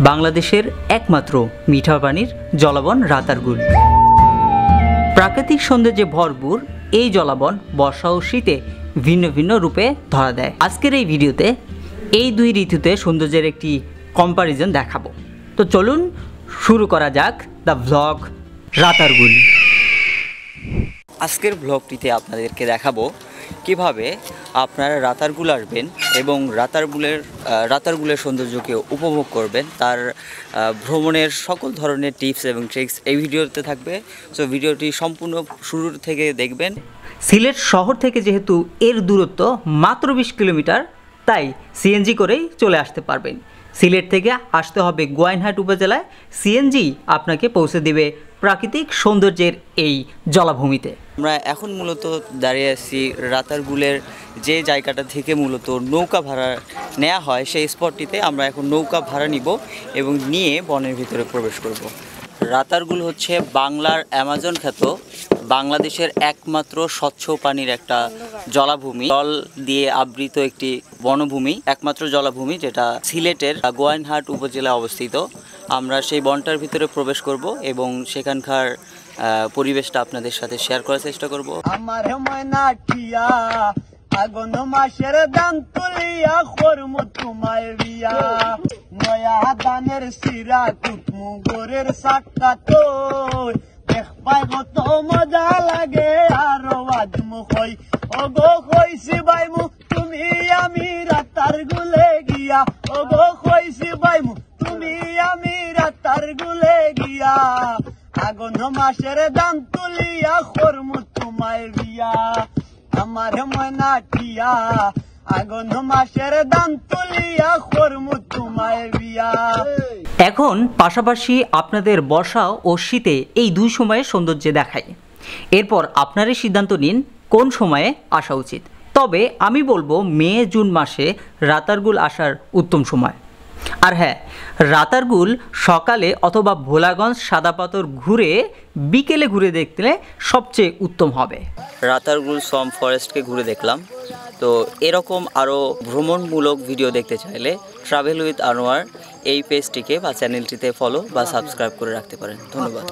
বাংলাদেশের একমাত্র মিঠা পানির জলাবন রাতারগুল। প্রাকৃতিক সৌন্দর্যে ভরপুর এই জলাবন বর্ষা ও শীতে ভিন্ন ভিন্ন রূপে ধরা দেয়। আজকের এই ভিডিওতে এই দুই ঋতুতে সৌন্দর্যের একটি কম্পারিজন দেখাবো। তো চলুন শুরু করা যাক দ্য ভ্লগ রাতারগুল। আজকের ভ্লগটিতে আপনাদেরকে দেখাবো কিভাবে আপনারা রাতারগুল আসবেন এবং রাতারগুলের সৌন্দর্যকে উপভোগ করবেন। তার ভ্রমণের সকল ধরনের টিপস এবং ট্রিক্স এই ভিডিওতে থাকবে। সো ভিডিওটি সম্পূর্ণ শুরু থেকে দেখবেন। সিলেট শহর থেকে যেহেতু এর দূরত্ব মাত্র 20 কিলোমিটার, তাই সিএনজি করেই চলে আসতে পারবেন। সিলেট থেকে আসতে হবে গোয়াইনহাট উপজেলায়। সিএনজি আপনাকে পৌঁছে দেবে প্রাকৃতিক সৌন্দর্যের এই জলাভূমিতে। আমরা এখন মূলত দাঁড়িয়ে আছি রাতারগুলের যে জায়গাটা থেকে মূলত নৌকা ভাড়া নেওয়া হয়, সেই স্পটটিতে আমরা এখন নৌকা ভাড়া নিব এবং নিয়ে বনের ভিতরে প্রবেশ করব। রাতারগুল হচ্ছে বাংলার অ্যামাজন খ্যাত বাংলাদেশের একমাত্র স্বচ্ছ পানির একটা জলাভূমি, জল দিয়ে আবৃত একটি বনভূমি, একমাত্র জলাভূমি যেটা সিলেটের গোয়াইনহাট উপজেলায় অবস্থিত। আমরা সেই বনটার ভিতরে প্রবেশ করব এবং সেখানকার পরিবেশটা আপনাদের সাথে শেয়ার করার চেষ্টা করব। আমার ময়না টিয়া আগুন মাসের দান তুলিয়া করমু তোমায় বিয়া, নয়া দানের সিরা কুটমু গোরের সাক্কা তো দেখবাই কত মজা লাগে আরো আজমু কই ওগো কইছি বাইমু তুমি আমি রাতারগুলে গিয়া, ওগো কইছি বাইমু তুমি আমি রাতারগুলে গিয়া, আগুন মাসের দান তুলিয়া করমু তোমায় বিয়া, আমার ময়না টিয়া আগুন মাসের দান তুলিয়া করমু তোমায় বিয়া। এখন পাশাপাশি আপনাদের বর্ষা ও শীতে এই দুই সময়ে সৌন্দর্য দেখায়। এরপর আপনারাই সিদ্ধান্ত নিন কোন সময়ে আসা উচিত। তবে আমি বলবো মে জুন মাসে রাতারগুল আসার উত্তম সময়। আর হ্যাঁ, রাতারগুল সকালে অথবা ভোলাগঞ্জ সাদাপাথর ঘুরে বিকেলে ঘুরে দেখলে সবচেয়ে উত্তম হবে। রাতারগুল সোয়াম্প ফরেস্টকে ঘুরে দেখলাম। তো এরকম আরও ভ্রমণমূলক ভিডিও দেখতে চাইলে ট্রাভেল উইথ আনোয়ার এই পেজটিকে বা চ্যানেলটিতে ফলো বা সাবস্ক্রাইব করে রাখতে পারেন। ধন্যবাদ।